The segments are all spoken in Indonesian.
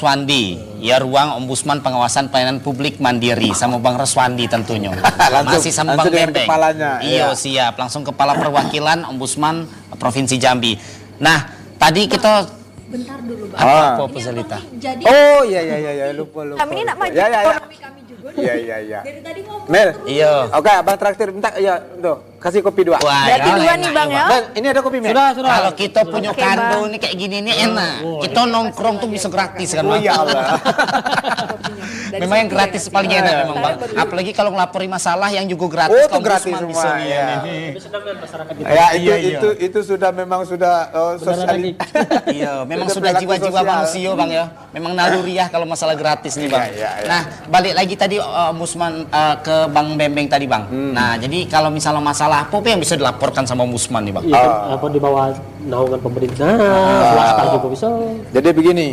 Swandi, ya ruang Ombudsman Pengawasan Pelayanan Publik Mandiri sama Bang Reswandi tentunya. Masih sama Bang Bembeng. Iya, siap. Langsung Kepala Perwakilan Ombudsman Provinsi Jambi. Nah, tadi kita bentar dulu, Bang. Apa Zelita? Jadi lupa. kami ini nak maju ekonomi kami juga. Iya. Dari tadi ngomong. Mel. Iya. Oke, Abang traktir bentar. Ya, tuh. Kasih kopi 2. Berarti 2 nih, Bang ya. Dan ini ada kopi, Mel. Sudah. Kalau kita punya Oke, kado Bang. nih kayak gini nih enak. Kita nongkrong tuh bisa gratis kan, Bang? Ya Allah. Memang yang gratis paling enak memang, Bang. Apalagi kalau ngelapori masalah yang juga gratis. Oh, itu gratis Ombudsman semua, bisa ya. lihat ini. Tapi senang kan masyarakat kita. Ya, Iya. itu sudah memang sudah sosial. Iya, memang Itu sudah perilaku jiwa-jiwa sosial. manusia, Bang ya. Memang naluriah kalau masalah gratis nih, Bang. Iya. Nah, balik lagi tadi Ombudsman ke Bang Bembeng tadi, Bang. Nah, jadi kalau misalnya masalah apa yang bisa dilaporkan sama Ombudsman nih, Bang? Iya kan, apa di bawah naungan pemerintah, swasta juga bisa. Jadi begini,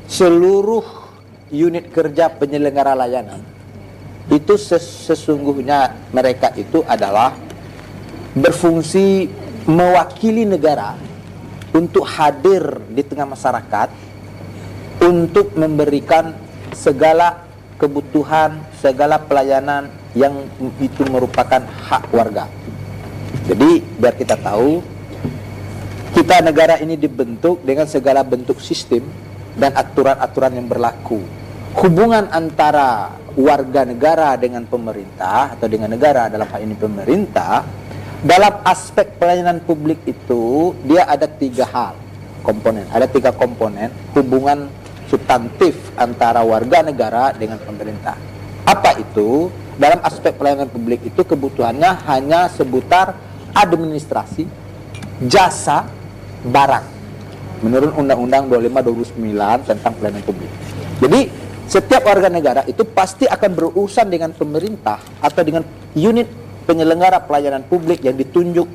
seluruh unit kerja penyelenggara layanan itu sesungguhnya mereka itu adalah berfungsi mewakili negara untuk hadir di tengah masyarakat untuk memberikan segala kebutuhan, segala pelayanan yang itu merupakan hak warga. Jadi biar kita tahu, kita negara ini dibentuk dengan segala bentuk sistem dan aturan-aturan yang berlaku. Hubungan antara warga negara dengan pemerintah atau dengan negara dalam hal ini pemerintah, dalam aspek pelayanan publik itu dia ada 3 hal komponen. Ada 3 komponen hubungan substantif antara warga negara dengan pemerintah. Apa itu? Dalam aspek pelayanan publik itu kebutuhannya hanya seputar administrasi, jasa, barang. Menurut Undang-Undang 25/2009 tentang pelayanan publik. Jadi setiap warga negara itu pasti akan berurusan dengan pemerintah atau dengan unit penyelenggara pelayanan publik yang ditunjuk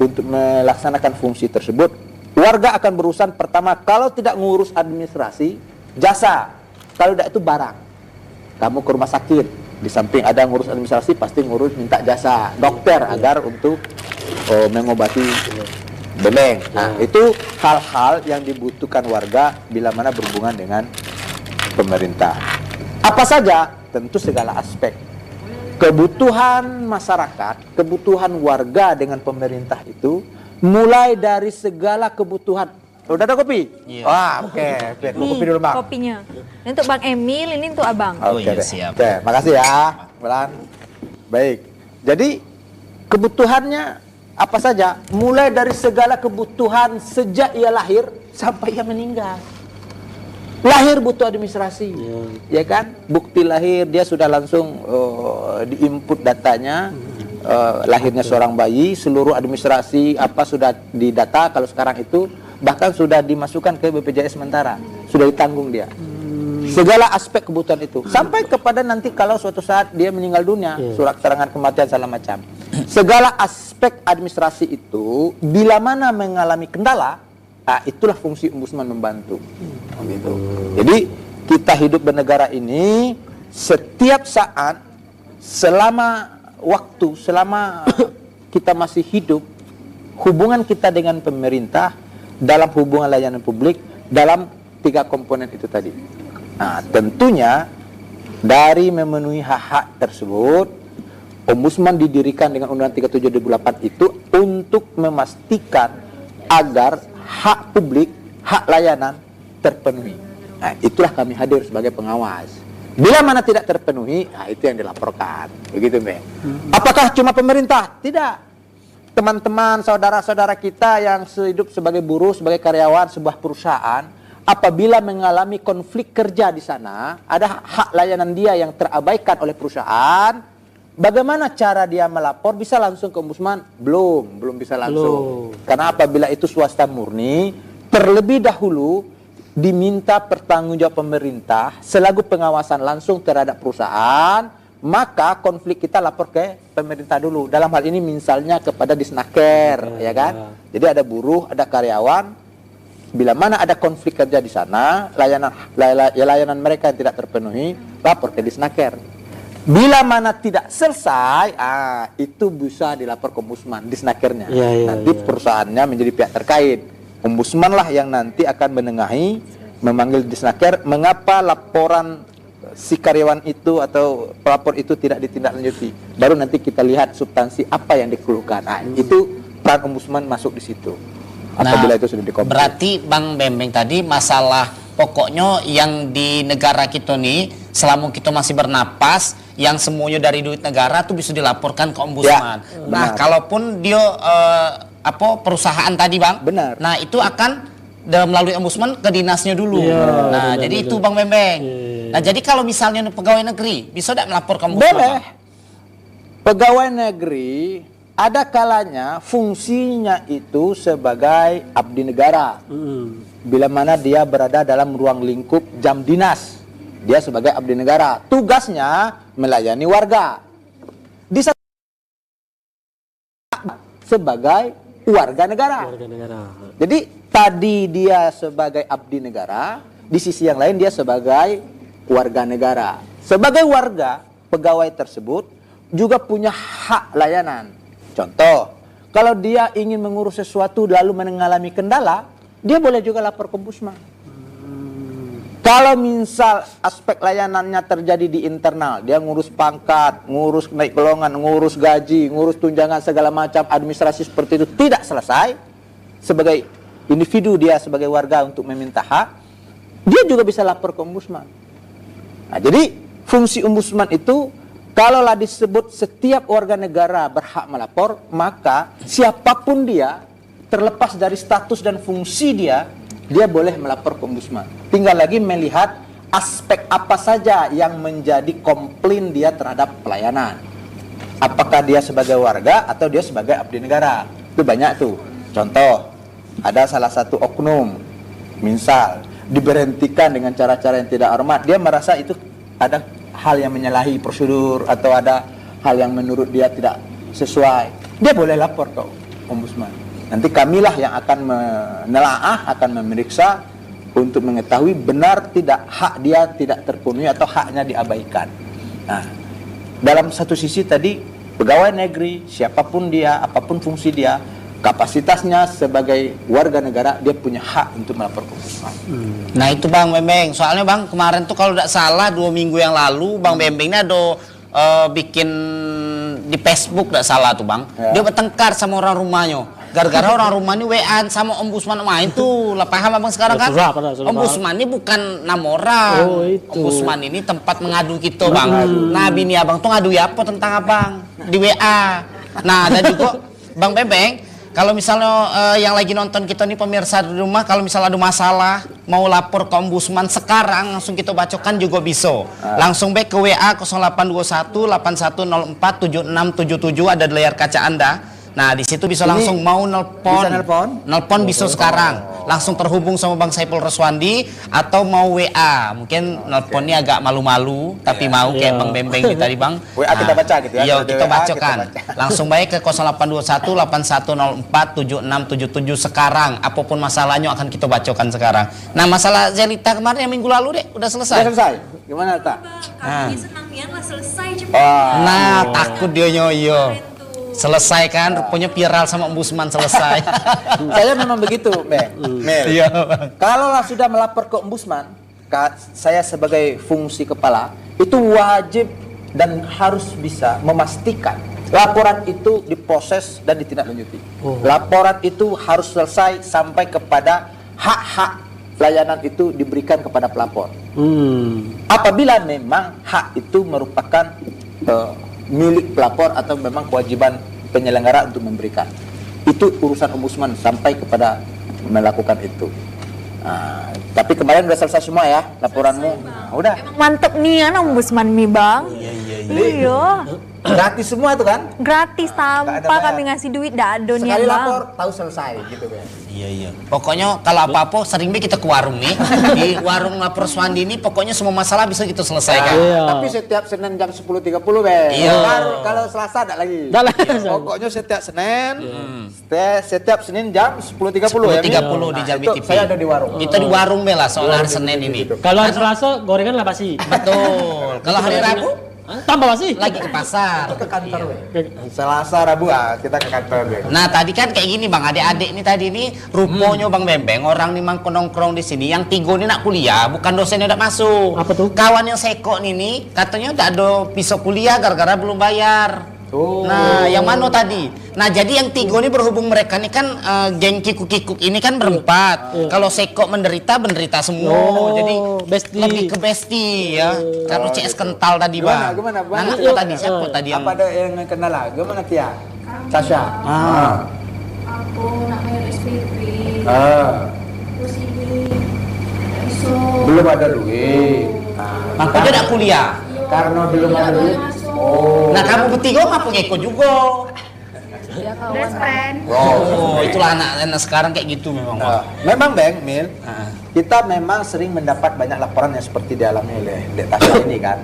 untuk melaksanakan fungsi tersebut. Warga akan berurusan pertama kalau tidak ngurus administrasi, jasa. Kalau tidak itu barang. Kamu ke rumah sakit, di samping ada ngurus administrasi pasti ngurus minta jasa dokter agar untuk mengobati Bembeng. Nah, itu hal-hal yang dibutuhkan warga bila mana berhubungan dengan pemerintah. Apa saja? Tentu segala aspek. Kebutuhan masyarakat, kebutuhan warga dengan pemerintah itu mulai dari segala kebutuhan. Udah ada kopi? Iya. Wah, oke. Kopi dulu, Bang. Kopinya. Ini untuk Bang Emil, ini untuk Abang. Oh iya, deh. siap. Oke, makasih ya. Belan. Baik. Jadi kebutuhannya apa saja? Mulai dari segala kebutuhan sejak ia lahir sampai ia meninggal. Lahir butuh administrasi, ya kan? Bukti lahir dia sudah langsung diinput datanya. Lahirnya seorang bayi, seluruh administrasi apa sudah didata. Kalau sekarang itu bahkan sudah dimasukkan ke BPJS sementara, sudah ditanggung dia. Segala aspek kebutuhan itu sampai kepada nanti kalau suatu saat dia meninggal dunia, surat keterangan kematian segala macam. Segala aspek administrasi itu bila mana mengalami kendala, itulah fungsi ombudsman membantu. Gitu. Jadi kita hidup bernegara ini setiap saat selama waktu, selama kita masih hidup, hubungan kita dengan pemerintah dalam hubungan layanan publik dalam 3 komponen itu tadi. Nah, tentunya dari memenuhi hak-hak tersebut, Ombudsman didirikan dengan Undang-Undang 37 2008 itu untuk memastikan agar hak publik, hak layanan terpenuhi. Nah, itulah kami hadir sebagai pengawas. Bila mana tidak terpenuhi, itu yang dilaporkan. Begitu, Mbak. Apakah cuma pemerintah? Tidak. Teman-teman, saudara-saudara kita yang hidup sebagai buruh, sebagai karyawan sebuah perusahaan, apabila mengalami konflik kerja di sana, ada hak layanan dia yang terabaikan oleh perusahaan, bagaimana cara dia melapor? Bisa langsung ke ombudsman? Belum bisa langsung. Karena apabila itu swasta murni, terlebih dahulu diminta pertanggungjawab pemerintah selaku pengawasan langsung terhadap perusahaan, maka konflik kita lapor ke pemerintah dulu. Dalam hal ini misalnya kepada Disnaker, ya kan? Jadi ada buruh, ada karyawan. Bila mana ada konflik kerja di sana, layanan mereka yang tidak terpenuhi, lapor ke Disnaker. Bila mana tidak selesai, itu bisa dilapor ke ombudsman, Disnakernya. Nanti perusahaannya menjadi pihak terkait. Ombudsman lah yang nanti akan menengahi memanggil Disnaker, mengapa laporan si karyawan itu atau pelapor itu tidak ditindaklanjuti. Baru nanti kita lihat substansi apa yang dikeluhkan. Nah, itu peran ombudsman masuk di situ. Apabila itu sudah dikomplain. Berarti Bang Bembeng tadi masalah pokoknya yang di negara kita nih selama kita masih bernapas, yang semuanya dari duit negara tuh bisa dilaporkan ke ombudsman. Ya, nah, kalaupun dia perusahaan tadi Bang, benar. Nah itu akan melalui ombudsman ke dinasnya dulu. Nah, benar, jadi benar. itu Bang Bembeng. Nah, jadi kalau misalnya pegawai negeri bisa tidak melapor ke ombudsman? Boleh. Bang? Pegawai negeri ada kalanya fungsinya itu sebagai abdi negara. Bila mana dia berada dalam ruang lingkup jam dinas, dia sebagai abdi negara. Tugasnya melayani warga. Di sebagai warga negara. Jadi tadi dia sebagai abdi negara, di sisi yang lain dia sebagai warga negara. Sebagai warga, pegawai tersebut juga punya hak layanan. Contoh, kalau dia ingin mengurus sesuatu lalu mengalami kendala, dia boleh juga lapor ke ombudsman. Kalau misal aspek layanannya terjadi di internal, dia ngurus pangkat, ngurus naik golongan, ngurus gaji, ngurus tunjangan segala macam administrasi seperti itu tidak selesai, sebagai individu dia sebagai warga untuk meminta hak, dia juga bisa lapor ke ombudsman. Nah, jadi fungsi ombudsman itu kalaulah disebut setiap warga negara berhak melapor, maka siapapun dia, terlepas dari status dan fungsi dia boleh melapor ke ombudsman. Tinggal lagi melihat aspek apa saja yang menjadi komplain dia terhadap pelayanan. Apakah dia sebagai warga atau dia sebagai abdi negara. Itu banyak tuh. Contoh, ada salah satu oknum, misal diberhentikan dengan cara-cara yang tidak hormat, dia merasa itu ada hal yang menyalahi prosedur atau ada hal yang menurut dia tidak sesuai, dia boleh lapor ke ombudsman. Nanti kamilah yang akan menelaah, akan memeriksa untuk mengetahui benar tidak hak dia tidak terpenuhi atau haknya diabaikan. Nah, dalam satu sisi tadi pegawai negeri, siapapun dia, apapun fungsi dia, kapasitasnya sebagai warga negara, dia punya hak untuk melapor ke ombudsman. Nah itu Bang Bembeng, soalnya Bang kemarin tuh kalau tidak salah 2 minggu yang lalu Bang Bembeng ini ada bikin di Facebook tidak salah tuh Bang, dia bertengkar sama orang rumahnya. Gara-gara orang rumah ini WA sama ombudsman main tuh, lah paham abang sekarang kan? Ombudsman ini bukan nama orang, ombudsman ini tempat mengadu kita Bang. Nah bini abang tuh ngadu apa tentang abang di WA. Nah dan juga Bang Bembeng, kalau misalnya yang lagi nonton kita nih pemirsa di rumah, kalau misalnya ada masalah mau lapor ke ombudsman sekarang langsung kita bacokan juga bisa. Langsung back ke WA 0821 8104 7677 ada di layar kaca Anda. Nah di situ bisa langsung mau nelpon bisa sekarang, langsung terhubung sama Bang Saiful Reswandi atau mau WA, mungkin nelponnya agak malu-malu tapi mau kayak Bang Bembeng tadi Bang. WA kita baca gitu ya. Iya kita bacakan. Langsung baik ke 0821 8104 7677 sekarang. Apapun masalahnya akan kita bacakan sekarang. Nah masalah Zelita kemarin yang minggu lalu deh udah selesai. Udah selesai. Gimana tak? Kami senangnya lah selesai cepet. Nah takut dia nyoyo. Selesai kan, rupanya viral sama ombudsman selesai. Saya memang begitu, Mel. Iya. Kalaulah sudah melapor ke ombudsman, saya sebagai fungsi kepala itu wajib dan harus bisa memastikan laporan itu diproses dan ditindaklanjuti. Laporan itu harus selesai sampai kepada hak-hak layanan itu diberikan kepada pelapor. Apabila memang hak itu merupakan milik pelapor atau memang kewajiban penyelenggara untuk memberikan, itu urusan ombudsman sampai kepada melakukan itu. Nah, tapi kemarin udah selesai semua ya laporanmu. Nah, udah. Mantep nih kan ombudsman mi Bang. Iya. Gratis semua itu kan? Gratis tanpa bayar. kami ngasih duit dadon ya Sekali Bang. lapor tahu selesai gitu kan. Iya. Pokoknya kalau apa-apa sering kita ke warung nih. Di warung lapor Swandi ini pokoknya semua masalah bisa kita selesaikan. Tapi setiap Senin jam 10.30 Iya. Kalau Selasa enggak lagi. Pokoknya setiap Senin setiap Senin jam 10.30 ya. 10.30 di Jambi TV. Saya ada di warung. Kita di warung bela soal hari Senin ini. Kalau hari Selasa gorengan lah pasti. Betul. Kalau hari Rabu Tambah masih. Lagi ke pasar. Ke kantor, Selasa, Rabu, kita ke kantor, Bang. Nah tadi kan kayak gini bang, adik-adik ini tadi ini ruponya bang Bembeng, orang nih mang nongkrong di sini, yang tiga ini nak kuliah, bukan dosennya udah masuk. Apa tuh? Kawan yang seko nih katanya udah ada pisau kuliah gara-gara belum bayar. Oh. Nah, yang mana tadi? Nah, jadi yang tiga ini berhubung mereka ini kan geng kikuk-kikuk ini kan berempat. Kalau seko menderita semua. Oh, jadi bestie. lebih ke bestie ya. Kalau CS kental tadi bang. Gimana? Nah, tadi siapa tadi yang? Apa ada yang kenal lah? Gimana Tia? Sasha. Aku nak bayar SPP. Terus ini tak bisa. Belum ada duit. Makanya udah kuliah. Karena belum ada duit. Oh. Nah, kamu bertiga ngapa ngeko juga? Ya kawan. Friend. Oh, itulah anak sekarang kayak gitu memang. Bang. Memang Bang Mil, kita memang sering mendapat banyak laporan yang seperti dialami oleh Dek Tasya ini kan.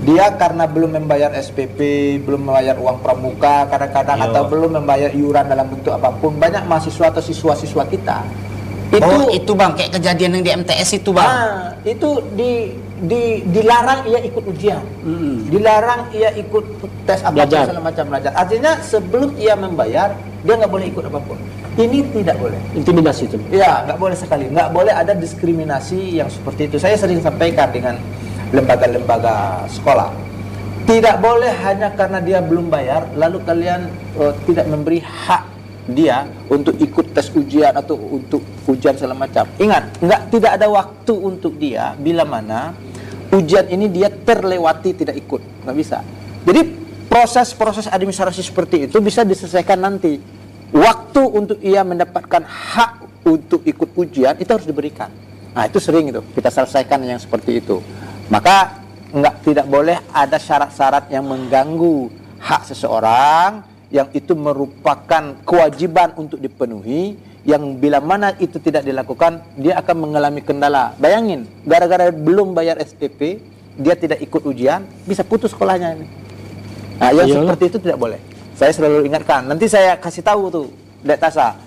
Dia karena belum membayar SPP, belum membayar uang pramuka kadang-kadang, atau belum membayar iuran dalam bentuk apapun, banyak mahasiswa atau siswa-siswa kita itu bang, kayak kejadian yang di MTS itu bang. Itu dilarang ia ikut ujian, dilarang ia ikut tes apa segala macam belajar. Artinya sebelum ia membayar dia nggak boleh ikut apapun. Ini tidak boleh. Intimidasi itu. Ya, nggak boleh sekali. Nggak boleh ada diskriminasi yang seperti itu. Saya sering sampaikan dengan lembaga-lembaga sekolah. Tidak boleh hanya karena dia belum bayar lalu kalian tidak memberi hak dia untuk ikut tes ujian atau untuk ujian segala macam. Ingat, tidak ada waktu untuk dia bila mana ujian ini dia terlewati tidak ikut, nggak bisa. Jadi proses administrasi seperti itu bisa diselesaikan nanti. Waktu untuk ia mendapatkan hak untuk ikut ujian itu harus diberikan. Nah itu sering itu kita selesaikan yang seperti itu. Maka tidak boleh ada syarat-syarat yang mengganggu hak seseorang, yang itu merupakan kewajiban untuk dipenuhi, yang bila mana itu tidak dilakukan dia akan mengalami kendala. Bayangin, gara-gara belum bayar SPP dia tidak ikut ujian, bisa putus sekolahnya ini. Nah yang seperti itu tidak boleh. Saya selalu ingatkan, nanti saya kasih tahu tuh Dek Tasa,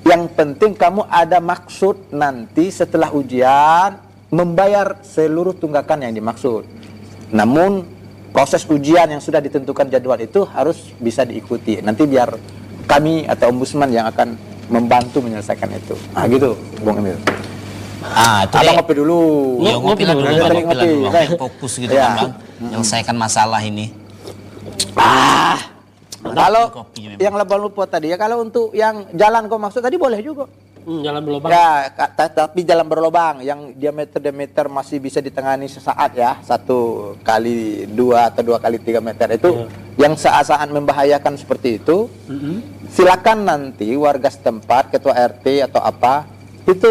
yang penting kamu ada maksud nanti setelah ujian membayar seluruh tunggakan yang dimaksud. Namun proses ujian yang sudah ditentukan jadwal itu harus bisa diikuti. Nanti biar kami atau ombudsman yang akan membantu menyelesaikan itu. Nah gitu, Bung Emil. Itu Abang ngopi dulu. Iya, ngopi lah dulu, Ngopi. Bang. Fokus gitu Ya. kan, Bang. Menyelesaikan masalah ini. Kalau yang lupa tadi ya, kalau untuk yang jalan kau maksud tadi boleh juga. Jalan berlubang. Ya, tapi jalan berlubang yang diameter masih bisa ditangani sesaat ya, 1 kali 2 atau 2 kali 3 meter itu yang saat-saat membahayakan seperti itu. Silakan nanti warga setempat, ketua RT atau apa itu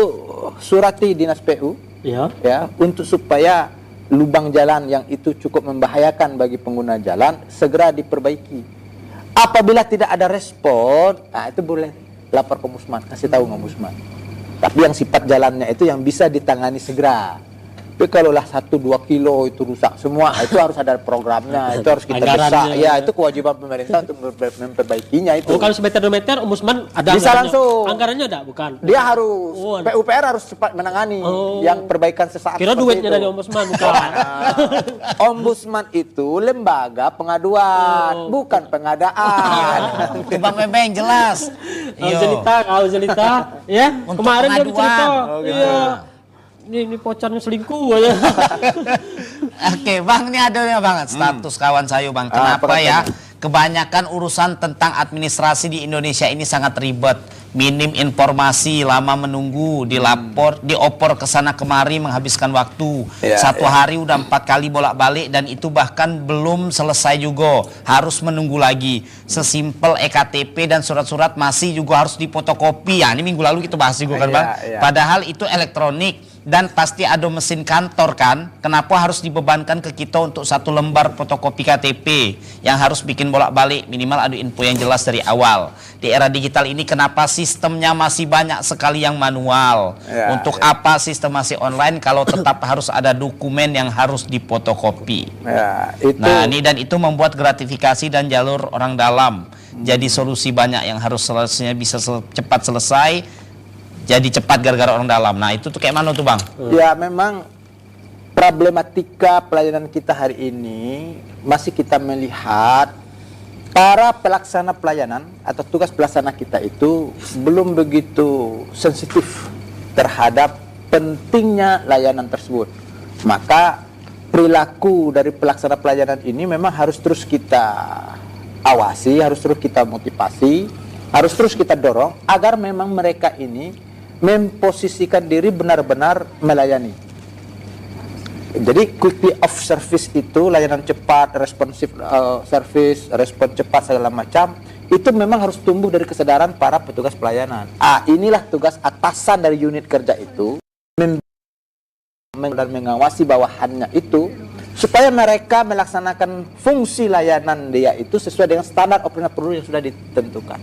surati dinas PU ya untuk supaya lubang jalan yang itu cukup membahayakan bagi pengguna jalan segera diperbaiki. Apabila tidak ada respon, nah itu boleh lapor ke ombudsman, kasih tahu ke ombudsman. Tapi yang sifat jalannya itu yang bisa ditangani segera. Tapi kalau lah 1-2 kilo itu rusak semua, itu harus ada programnya, itu harus kita desak. Ya, itu kewajiban pemerintah untuk memperbaikinya itu. Oh, kalau semeter 2 meter, ombudsman ada bisa anggarannya. langsung. Anggarannya ada, bukan? Dia harus, PUPR harus cepat menangani yang perbaikan sesaat. Kira duitnya dari ombudsman, bukan? Ombudsman itu lembaga pengaduan, bukan pengadaan. Bang Bembeng jelas. Kau jelita, ya. Untuk Kemarin dia pengaduan. cerita. gitu. Iya. Ini pacarnya selingkuh aja. Oke, Bang, ini ada ya Bang, status kawan saya Bang. Kenapa ya? Kebanyakan urusan tentang administrasi di Indonesia ini sangat ribet. Minim informasi, lama menunggu, dioper ke sana kemari menghabiskan waktu. Satu hari udah 4 kali bolak-balik dan itu bahkan belum selesai juga. Harus menunggu lagi. Sesimpel EKTP dan surat-surat masih juga harus difotokopi. Ya, ini minggu lalu kita bahas juga kan Bang. Padahal itu elektronik. Dan pasti ada mesin kantor kan, kenapa harus dibebankan ke kita untuk 1 lembar fotokopi KTP yang harus bikin bolak-balik, minimal ada info yang jelas dari awal. Di era digital ini kenapa sistemnya masih banyak sekali yang manual? Untuk apa sistem masih online kalau tetap harus ada dokumen yang harus difotokopi? Nah ini dan itu membuat gratifikasi dan jalur orang dalam. Jadi solusi banyak yang harus selesainya bisa cepat selesai. Jadi cepat gara-gara orang dalam. Nah itu tuh kayak mana tuh Bang? Ya memang problematika pelayanan kita hari ini masih kita melihat para pelaksana pelayanan atau tugas pelaksana kita itu belum begitu sensitif terhadap pentingnya layanan tersebut. Maka perilaku dari pelaksana pelayanan ini memang harus terus kita awasi, harus terus kita motivasi, harus terus kita dorong agar memang mereka ini memposisikan diri benar-benar melayani. Jadi quickly of service itu, layanan cepat, responsif service, respon cepat segala macam, itu memang harus tumbuh dari kesadaran para petugas pelayanan. Inilah tugas atasan dari unit kerja itu, dan mengawasi bawahannya itu, supaya mereka melaksanakan fungsi layanan dia itu sesuai dengan standar operasional prosedur yang sudah ditentukan.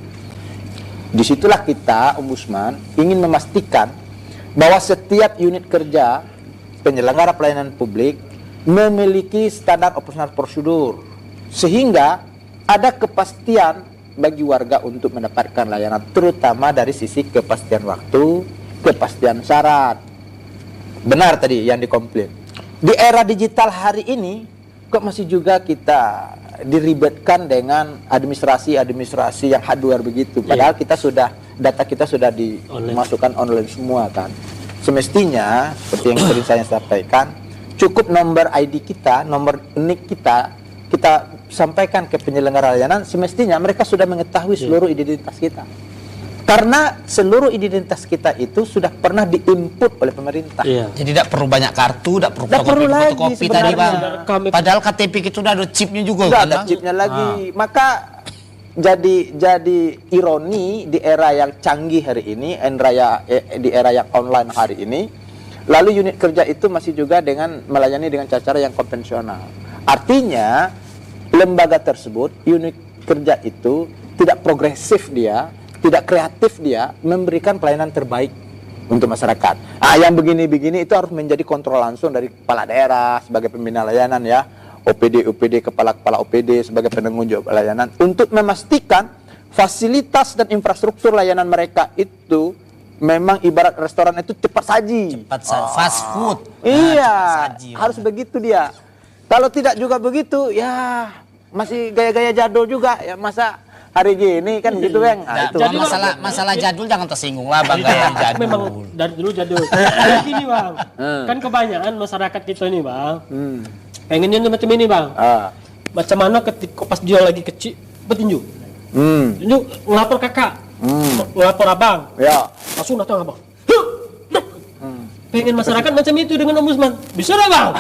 Disitulah kita, Ombudsman, ingin memastikan bahwa setiap unit kerja penyelenggara pelayanan publik memiliki standar operasional prosedur sehingga ada kepastian bagi warga untuk mendapatkan layanan, terutama dari sisi kepastian waktu, kepastian syarat. Benar tadi yang dikomplain. Di era digital hari ini kok masih juga kita diribetkan dengan administrasi yang hardware begitu, padahal kita sudah, data kita sudah dimasukkan online semua kan. Semestinya, seperti yang sering saya sampaikan, cukup nomor ID kita, nomor NIK kita sampaikan ke penyelenggara layanan, semestinya mereka sudah mengetahui seluruh identitas kita. Karena seluruh identitas kita itu sudah pernah diinput oleh pemerintah. Jadi tidak perlu banyak kartu, tidak perlu fotokopi tadi Bang. Padahal KTP kita sudah ada chipnya juga. Sudah ada chipnya lagi. Maka jadi ironi di era yang canggih hari ini, di era yang online hari ini, lalu unit kerja itu masih juga melayani dengan cara yang konvensional. Artinya lembaga tersebut, unit kerja itu tidak progresif dia, tidak kreatif dia memberikan pelayanan terbaik untuk masyarakat. Yang begini-begini itu harus menjadi kontrol langsung dari kepala daerah sebagai pembina layanan ya. OPD, kepala-kepala OPD sebagai penanggung layanan untuk memastikan fasilitas dan infrastruktur layanan mereka itu memang ibarat restoran itu cepat saji. Fast food. Iya, saji, harus begitu dia. Kalau tidak juga begitu, ya masih gaya-gaya jadul juga ya, masa hari gini kan gitu Bang. Itu jadi masalah jadul jangan tersinggung lah Bang, gaya jadul. Memang dari dulu jadul. Kayak gini Bang, kan kebanyakan masyarakat kita ini Bang, pengennya macam ini Bang. Macam mana ketika pas dia lagi kecil petinju, tinju ngelapor kakak, ngelapor abang, ya langsung datang abang. Pengen masyarakat macam itu dengan Ombudsman, bisa lah Bang.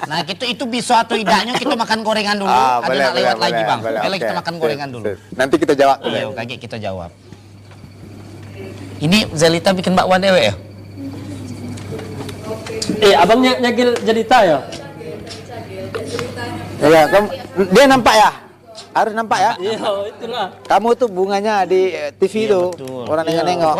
Nah itu bisa atau tidaknya kita makan gorengan dulu. Ada lewat lagi Bang. Boleh kita makan gorengan dulu. Nanti kita jawab. Iya, kaget kita jawab. Ini Zelita bikin bakwan dewe ya? Abangnya nyagil Jelita ya? Iya, dia nampak ya? Harus nampak ya? Iya, itulah. Kamu tuh bunganya di TV tuh, orang nengok-nengok.